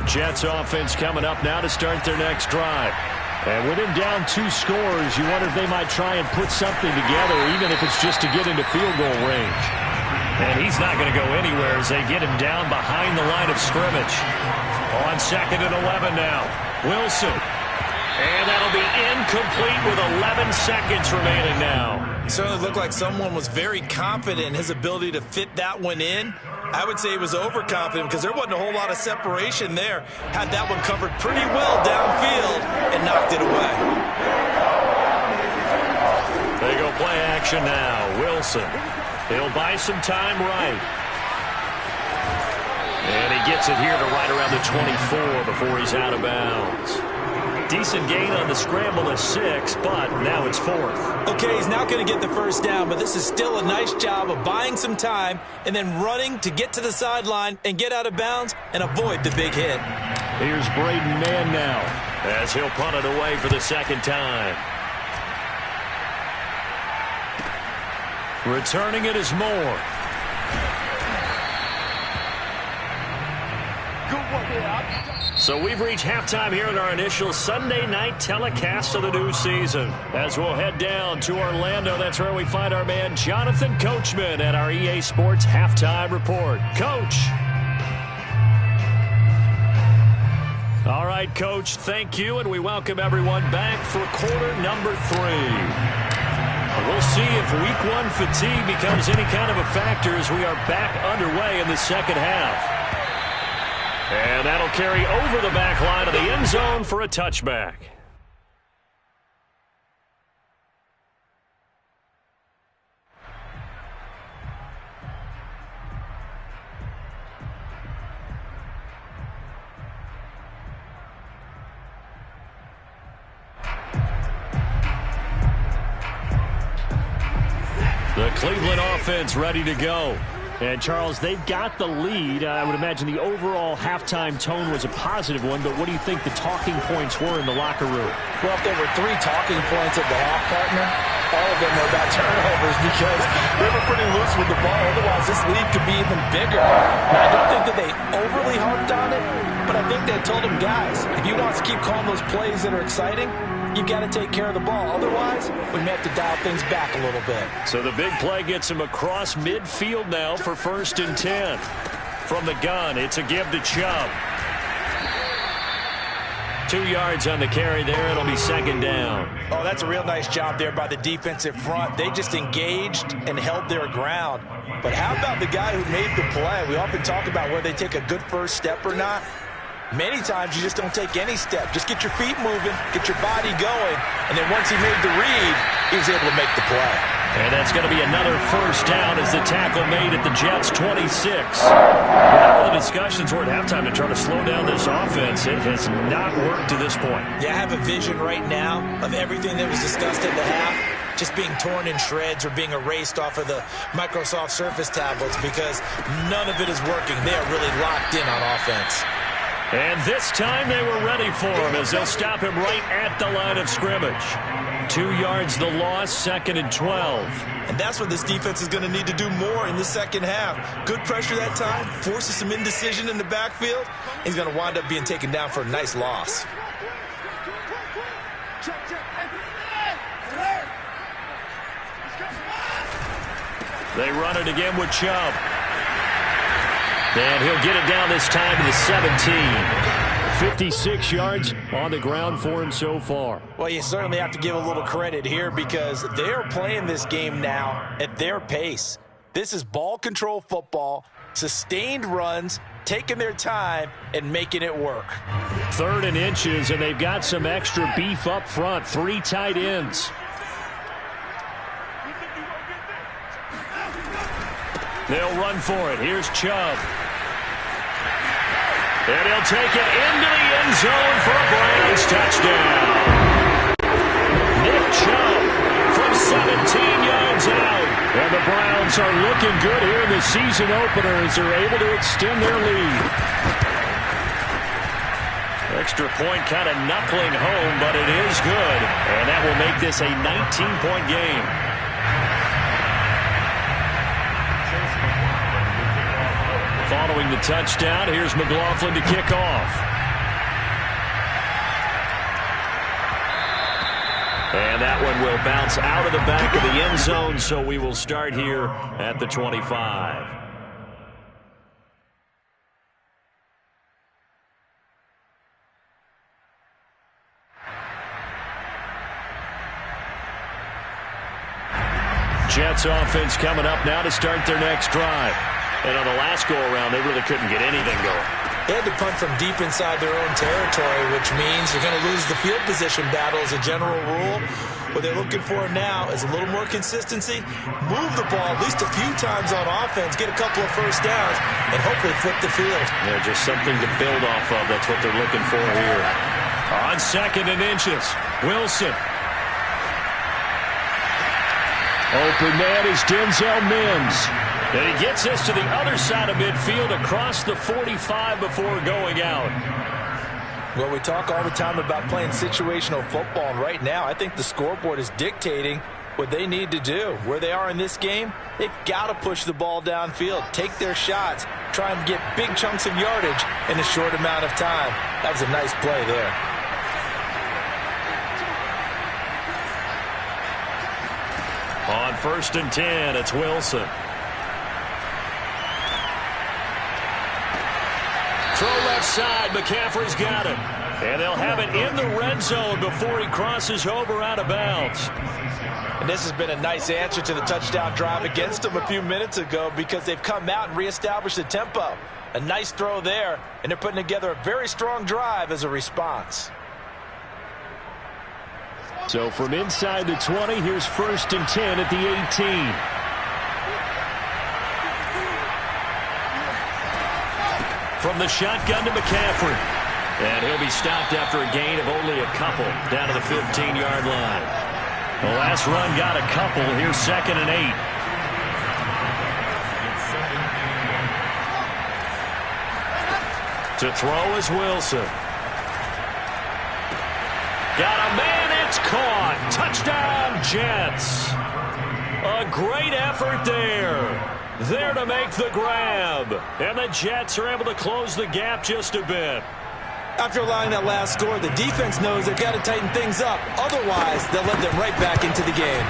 Jets offense coming up now to start their next drive. And with him down 2 scores, you wonder if they might try and put something together, even if it's just to get into field goal range. And he's not going to go anywhere as they get him down behind the line of scrimmage. On 2nd and 11 now. Wilson. And that'll be incomplete with 11 seconds remaining now. It certainly looked like someone was very confident in his ability to fit that one in. I would say he was overconfident because there wasn't a whole lot of separation there. Had that one covered pretty well downfield and knocked it away. They go play action now. Wilson. He'll buy some time right. And he gets it here to right around the 24 before he's out of bounds. Decent gain on the scramble of 6, but now it's 4th. Okay, he's not going to get the first down, but this is still a nice job of buying some time and then running to get to the sideline and get out of bounds and avoid the big hit. Here's Braden Mann now as he'll punt it away for the 2nd time. Returning it is Moore. So we've reached halftime here in our initial Sunday night telecast of the new season. As we'll head down to Orlando, that's where we find our man Jonathan Coachman at our EA Sports Halftime Report. Coach. All right, Coach, thank you, and we welcome everyone back for quarter number 3. We'll see if week 1 fatigue becomes any kind of a factor as we are back underway in the second half. And that'll carry over the back line of the end zone for a touchback. The Cleveland offense ready to go. And, Charles, they've got the lead. I would imagine the overall halftime tone was a positive one, but what do you think the talking points were in the locker room? Well, if there were 3 talking points at the half, partner, all of them were about turnovers because they were pretty loose with the ball. Otherwise, this lead could be even bigger. Now, I don't think that they overly harped on it, but I think they told them, guys, if you want to keep calling those plays that are exciting, you've got to take care of the ball. Otherwise, we may have to dial things back a little bit. So the big play gets him across midfield now for 1st and 10. From the gun, it's a give to Chubb. 2 yards on the carry there. It'll be 2nd down. Oh, that's a real nice job there by the defensive front. They just engaged and held their ground. But how about the guy who made the play? We often talk about whether they take a good first step or not. Many times you just don't take any step. Just get your feet moving, get your body going, and then once he made the read, he was able to make the play. And that's going to be another 1st down as the tackle made at the Jets' 26. Whatever the discussions were at halftime to try to slow down this offense, it has not worked to this point. Yeah, I have a vision right now of everything that was discussed at the half just being torn in shreds or being erased off of the Microsoft Surface tablets because none of it is working. They are really locked in on offense. And this time they were ready for him as they'll stop him right at the line of scrimmage. 2 yards the loss, 2nd and 12. And that's what this defense is going to need to do more in the second half. Good pressure that time, forces some indecision in the backfield. He's going to wind up being taken down for a nice loss. They run it again with Chubb. And he'll get it down this time to the 17. 56 yards on the ground for him so far. Well, you certainly have to give a little credit here because they're playing this game now at their pace. This is ball control football, sustained runs, taking their time and making it work. 3rd and inches, and they've got some extra beef up front. 3 tight ends. They'll run for it. Here's Chubb. And he'll take it into the end zone for a Browns touchdown. Nick Chubb from 17 yards out. And the Browns are looking good here in the season opener as they're able to extend their lead. Extra point kind of knuckling home, but it is good. And that will make this a 19-point game. Following the touchdown, here's McLaughlin to kick off. And that one will bounce out of the back of the end zone, so we will start here at the 25. Jets offense coming up now to start their next drive. And on the last go-around, they really couldn't get anything going. They had to punt from deep inside their own territory, which means you're going to lose the field position battle as a general rule. What they're looking for now is a little more consistency, move the ball at least a few times on offense, get a couple of first downs, and hopefully flip the field. Yeah, just something to build off of. That's what they're looking for here. On 2nd and inches, Wilson. Open man is Denzel Mims. And he gets us to the other side of midfield across the 45 before going out. Well, we talk all the time about playing situational football, and right now I think the scoreboard is dictating what they need to do. Where they are in this game, they've got to push the ball downfield, take their shots, try and get big chunks of yardage in a short amount of time. That was a nice play there. On 1st and 10, it's Wilson. Throw left side, McCaffrey's got it. And they'll have it in the red zone before he crosses over out of bounds. And this has been a nice answer to the touchdown drive against them a few minutes ago because they've come out and reestablished the tempo. A nice throw there, and they're putting together a very strong drive as a response. So from inside the 20, here's 1st and 10 at the 18. From the shotgun to McCaffrey. And he'll be stopped after a gain of only a couple down to the 15-yard line. The last run got a couple. Here's 2nd and 8. To throw is Wilson. Got a man, it's caught. Touchdown, Jets. A great effort there. There to make the grab. And the Jets are able to close the gap just a bit. After allowing that last score, the defense knows they've got to tighten things up. Otherwise, they'll let them right back into the game.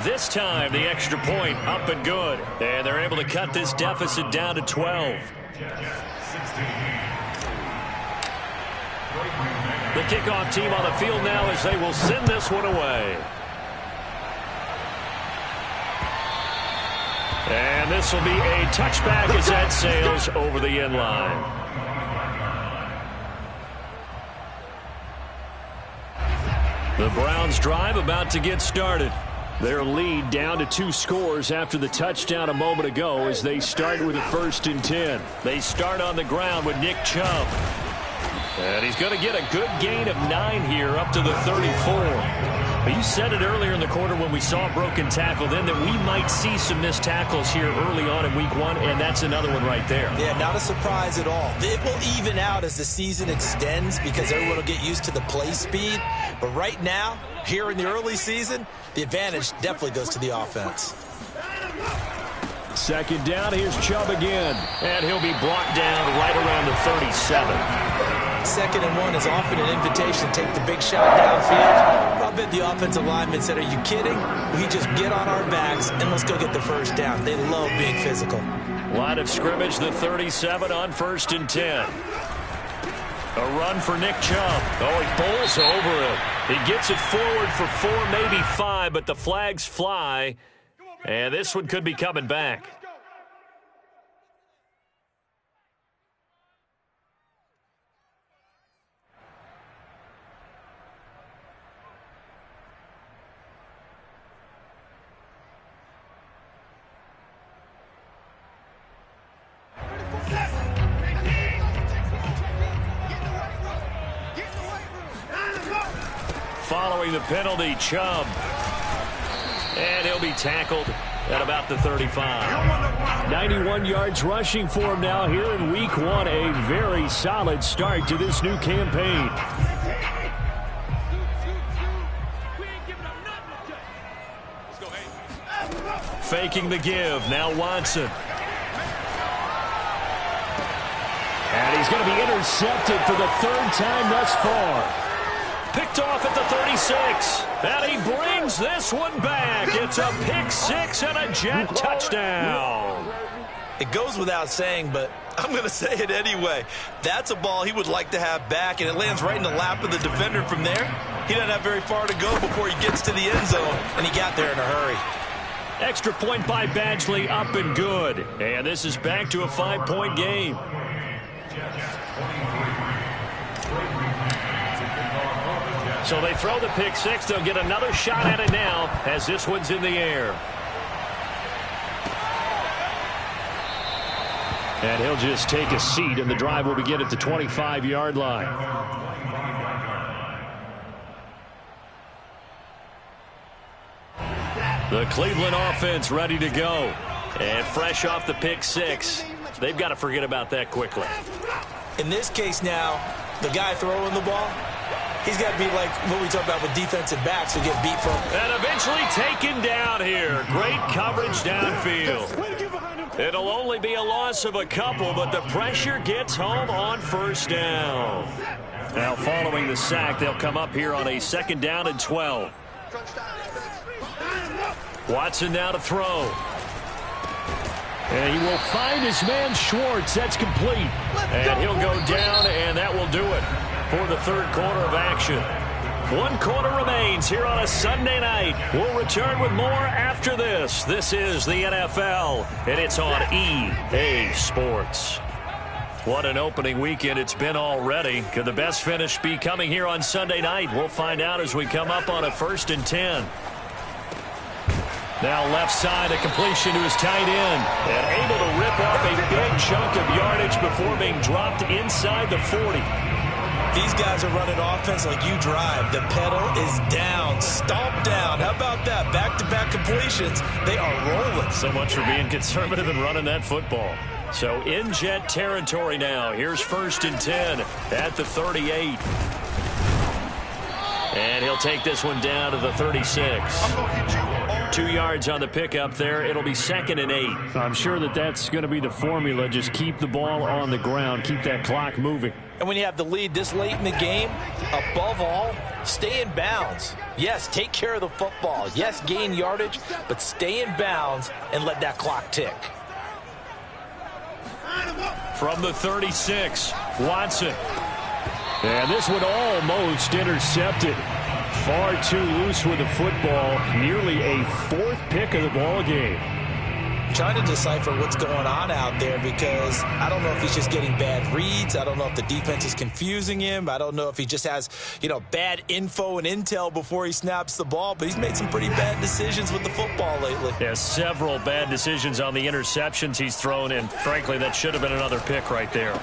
This time, the extra point up and good. And they're able to cut this deficit down to 12. The kickoff team on the field now as they will send this one away. And this will be a touchback as that sails over the end line. The Browns drive about to get started. Their lead down to 2 scores after the touchdown a moment ago as they start with a 1st and 10. They start on the ground with Nick Chubb. And he's going to get a good gain of 9 here up to the 34. But you said it earlier in the quarter when we saw a broken tackle then that we might see some missed tackles here early on in week 1, and that's another one right there. Yeah, not a surprise at all. It will even out as the season extends because everyone will get used to the play speed. But right now, here in the early season, the advantage definitely goes to the offense. 2nd down, here's Chubb again. And he'll be brought down right around the 37. 2nd and 1 is often an invitation to take the big shot downfield. I'll bet the offensive lineman said, are you kidding? We just get on our backs and let's go get the first down. They love being physical. Line of scrimmage, the 37 on 1st and 10. A run for Nick Chubb. Oh, he bowls over him. He gets it forward for 4, maybe 5, but the flags fly. And this one could be coming back. Following the penalty, Chubb. And he'll be tackled at about the 35. 91 yards rushing for him now here in week 1. A very solid start to this new campaign. Faking the give. Now Watson. And he's going to be intercepted for the 3rd time thus far. Picked off at the 36. And he brings this one back. It's a pick six and a Jet touchdown. It goes without saying, but I'm going to say it anyway. That's a ball he would like to have back, and it lands right in the lap of the defender from there. He doesn't have very far to go before he gets to the end zone, and he got there in a hurry. Extra point by Badgley, up and good. And this is back to a 5-point game. So they throw the pick six. They'll get another shot at it now as this one's in the air. And he'll just take a seat, and the drive will begin at the 25-yard line. The Cleveland offense ready to go. And fresh off the pick six, they've got to forget about that quickly. In this case now, the guy throwing the ball, he's got to be like what we talk about with defensive backs who get beat from. And eventually taken down here. Great coverage downfield. It'll only be a loss of a couple, but the pressure gets home on first down. Now following the sack, they'll come up here on a 2nd down and 12. Watson now to throw. And he will find his man Schwartz. That's complete. And he'll go down, and that will do it for the 3rd quarter of action. 1 quarter remains here on a Sunday night. We'll return with more after this. This is the NFL, and it's on EA Sports. What an opening weekend it's been already. Could the best finish be coming here on Sunday night? We'll find out as we come up on a 1st and 10. Now left side, a completion to his tight end. And able to rip off a big chunk of yardage before being dropped inside the 40. These guys are running offense like you drive. The pedal is down, stomp down. How about that? Back-to-back completions. They are rolling. So much for being conservative and running that football. So in Jet territory now. Here's 1st and 10 at the 38. And he'll take this one down to the 36. 2 yards on the pickup there. It'll be 2nd and 8. I'm sure that's going to be the formula. Just keep the ball on the ground. Keep that clock moving. And when you have the lead this late in the game, above all, stay in bounds. Yes, take care of the football. Yes, gain yardage, but stay in bounds and let that clock tick. From the 36, Watson. And this one almost intercepted. Far too loose with the football. Nearly a 4th pick of the ball game. Trying to decipher what's going on out there because I don't know if he's just getting bad reads. I don't know if the defense is confusing him. I don't know if he just has, bad info and intel before he snaps the ball. But he's made some pretty bad decisions with the football lately. Yeah, several bad decisions on the interceptions he's thrown. And frankly, that should have been another pick right there.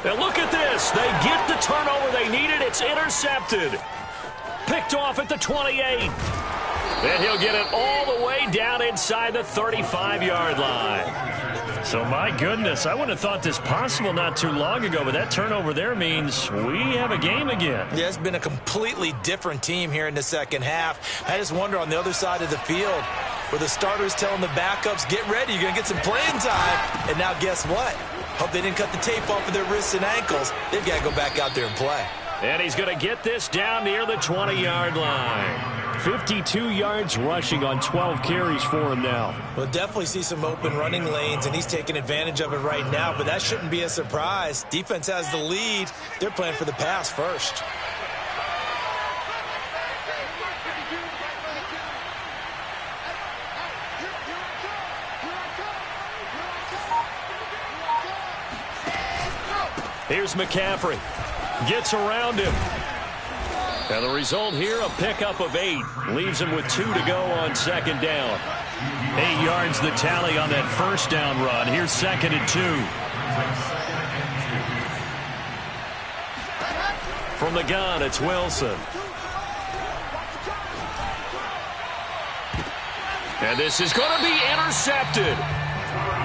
Now look at this. They get the turnover they needed. It's intercepted. Picked off at the 28. And he'll get it all the way down inside the 35-yard line. So, my goodness, I wouldn't have thought this possible not too long ago, but that turnover there means we have a game again. Yeah, it's been a completely different team here in the second half. I just wonder on the other side of the field where the starters telling the backups, get ready, you're going to get some playing time. And now guess what? Hope they didn't cut the tape off of their wrists and ankles. They've got to go back out there and play. And he's going to get this down near the 20-yard line. 52 yards rushing on 12 carries for him now. We'll definitely see some open running lanes, and he's taking advantage of it right now, but that shouldn't be a surprise. Defense has the lead. They're playing for the pass first. Here's McCaffrey. Gets around him. And the result here, a pickup of 8. Leaves him with 2 to go on 2nd down. 8 yards the tally on that 1st down run. Here's 2nd and 2. From the gun, it's Wilson. And this is going to be intercepted.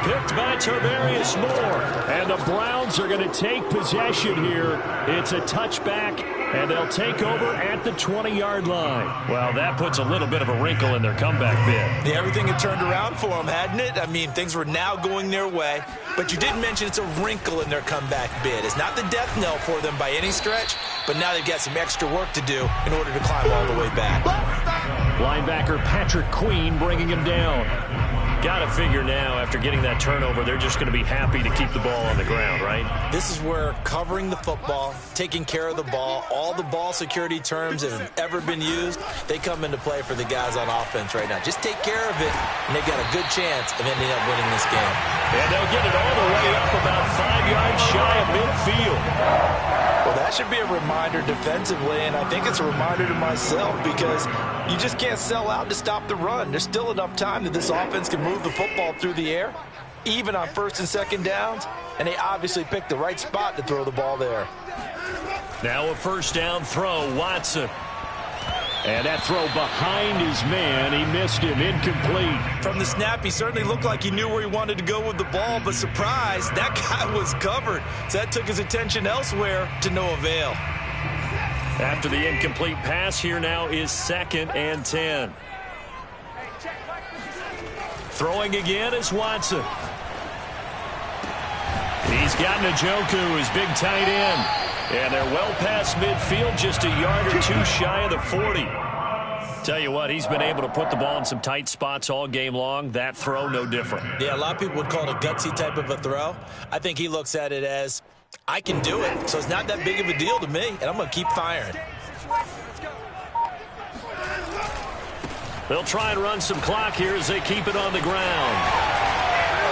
Picked by Tarvarius Moore. And the Browns are going to take possession here. It's a touchback, and they'll take over at the 20-yard line. Well, that puts a little bit of a wrinkle in their comeback bid. Yeah, everything had turned around for them, hadn't it? I mean, things were now going their way. But you did mention it's a wrinkle in their comeback bid. It's not the death knell for them by any stretch, but now they've got some extra work to do in order to climb all the way back. Linebacker Patrick Queen bringing him down. Got to figure now, after getting that turnover, they're just going to be happy to keep the ball on the ground, right? This is where covering the football, taking care of the ball, all the ball security terms that have ever been used, they come into play for the guys on offense right now. Just take care of it, and they've got a good chance of ending up winning this game. And they'll get it all the way up about 5 yards shy of midfield. Well, that should be a reminder defensively, and I think it's a reminder to myself because you just can't sell out to stop the run. There's still enough time that this offense can move the football through the air, even on first and second downs, and they obviously picked the right spot to throw the ball there. Now a first down throw, Watson. And that throw behind his man, he missed him, incomplete. From the snap, he certainly looked like he knew where he wanted to go with the ball, but surprise, that guy was covered. So that took his attention elsewhere to no avail. After the incomplete pass, here now is 2nd and 10. Throwing again is Watson. He's got Njoku, his big tight end. And they're well past midfield, just a yard or two shy of the 40. Tell you what, he's been able to put the ball in some tight spots all game long. That throw, no different. Yeah, a lot of people would call it a gutsy type of a throw. I think he looks at it as, I can do it, so it's not that big of a deal to me, and I'm going to keep firing. They'll try and run some clock here as they keep it on the ground.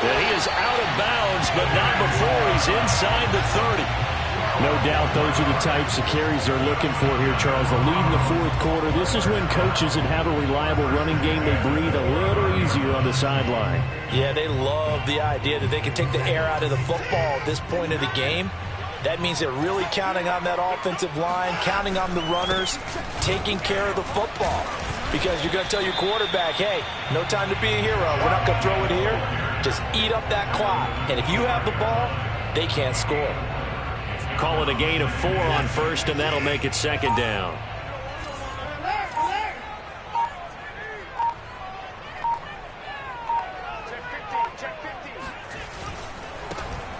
And he is out of bounds, but not before he's inside the 30. No doubt those are the types of carries they're looking for here, Charles. The lead in the fourth quarter. This is when coaches that have a reliable running game, they breathe a little easier on the sideline. Yeah, they love the idea that they can take the air out of the football at this point of the game. That means they're really counting on that offensive line, counting on the runners, taking care of the football. Because you're going to tell your quarterback, hey, no time to be a hero. We're not going to throw it here. Just eat up that clock. And if you have the ball, they can't score. Call it a gain of 4 on first, and that'll make it 2nd down.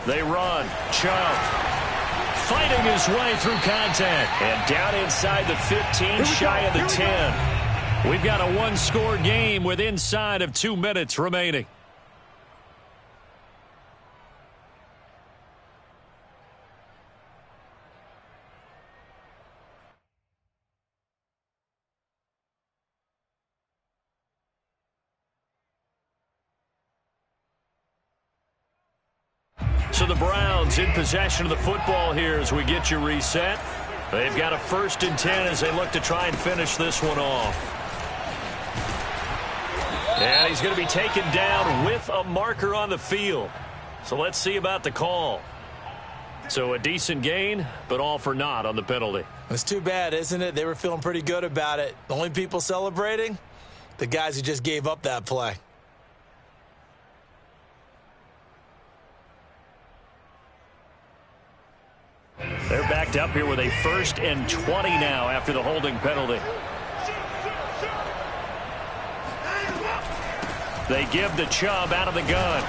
They run. Chubb fighting his way through contact. And down inside the 15, shy of the 10. We've got a one-score game with inside of 2 minutes remaining. So the Browns in possession of the football here as we get you reset. They've got a 1st and 10 as they look to try and finish this one off. And he's going to be taken down with a marker on the field. So let's see about the call. So a decent gain, but all for naught on the penalty. It's too bad, isn't it? They were feeling pretty good about it. The only people celebrating, the guys who just gave up that play. They're backed up here with a 1st and 20 now after the holding penalty. They give to Chubb out of the gun.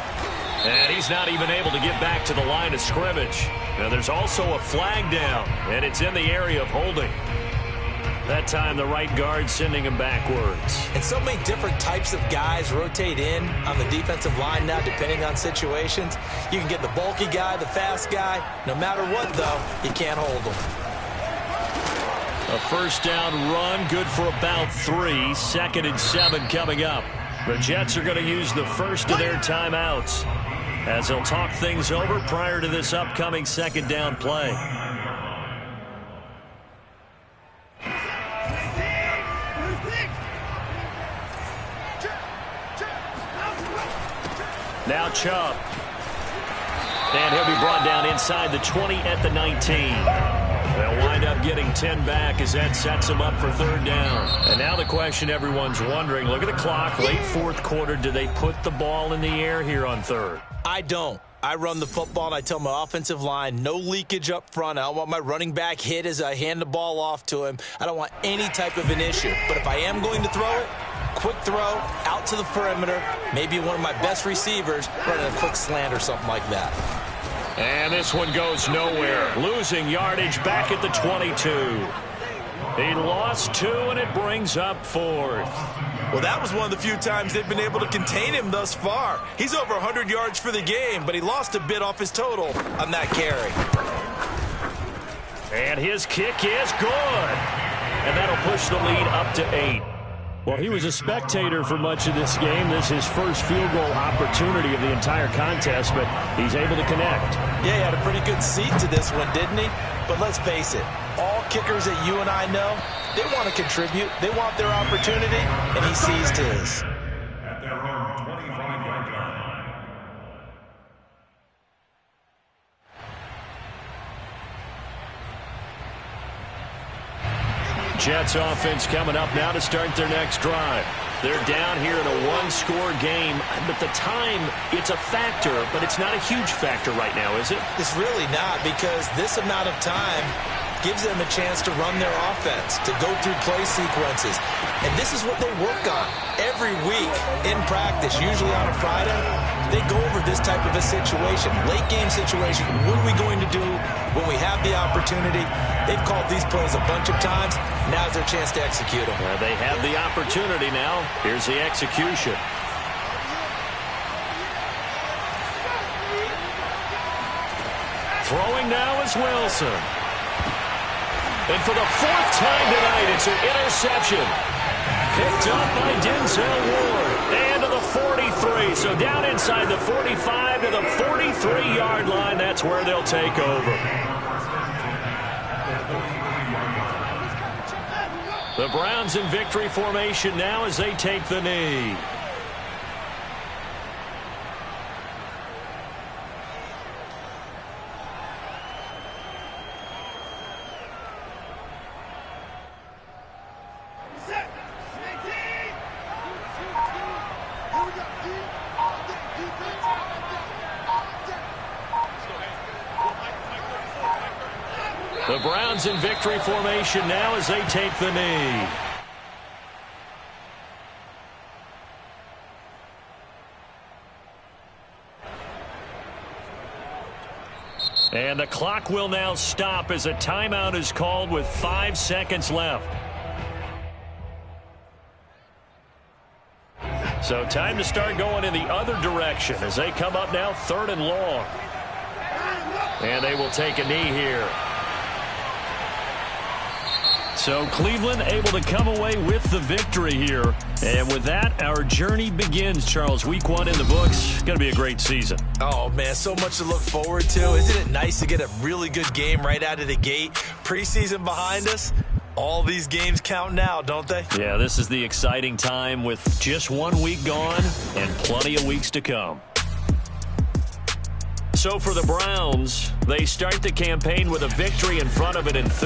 And he's not even able to get back to the line of scrimmage. Now there's also a flag down, and it's in the area of holding. That time the right guard sending him backwards. And so many different types of guys rotate in on the defensive line now depending on situations. You can get the bulky guy, the fast guy. No matter what, though, you can't hold them. A 1st down run, good for about 3. 2nd and 7 coming up. The Jets are going to use the first of their timeouts as they'll talk things over prior to this upcoming 2nd down play. Now Chubb. And he'll be brought down inside the 20 at the 19. They'll wind up getting 10 back as that sets them up for 3rd down. And now the question everyone's wondering, look at the clock, late 4th quarter, do they put the ball in the air here on 3rd? I don't. I run the football, and I tell my offensive line, no leakage up front. I don't want my running back hit as I hand the ball off to him. I don't want any type of an issue. But if I am going to throw it, quick throw, out to the perimeter, maybe one of my best receivers running a quick slant or something like that. And this one goes nowhere. Losing yardage back at the 22. He lost 2, and it brings up 4th. Well, that was one of the few times they've been able to contain him thus far. He's over 100 yards for the game, but he lost a bit off his total on that carry. And his kick is good. And that'll push the lead up to 8. Well, he was a spectator for much of this game. This is his first field goal opportunity of the entire contest, but he's able to connect. Yeah, he had a pretty good seat to this one, didn't he? But let's face it, all kickers that you and I know, they want to contribute. They want their opportunity, and he seized his. At their own 25-yard line. Jets offense coming up now to start their next drive. They're down here in a one-score game, but the time, it's a factor, but it's not a huge factor right now, is it? It's really not, because this amount of time gives them a chance to run their offense, to go through play sequences. And this is what they work on every week in practice, usually on a Friday. They go over this type of a situation, late game situation. What are we going to do when we have the opportunity? They've called these plays a bunch of times. Now's their chance to execute them. They have the opportunity now. Here's the execution. Throwing now is Wilson. And for the 4th time tonight, it's an interception. Picked up by Denzel Ward. And to the 43. So down inside the 45 to the 43-yard line. That's where they'll take over. The Browns in victory formation now as they take the knee. The Browns in victory formation now as they take the knee. And the clock will now stop as a timeout is called with 5 seconds left. So time to start going in the other direction as they come up now 3rd and long. And they will take a knee here. So Cleveland able to come away with the victory here. And with that, our journey begins, Charles. Week 1 in the books. Going to be a great season. Oh, man, so much to look forward to. Isn't it nice to get a really good game right out of the gate? Preseason behind us. All these games count now, don't they? Yeah, this is the exciting time with just 1 week gone and plenty of weeks to come. So for the Browns, they start the campaign with a victory in front of it in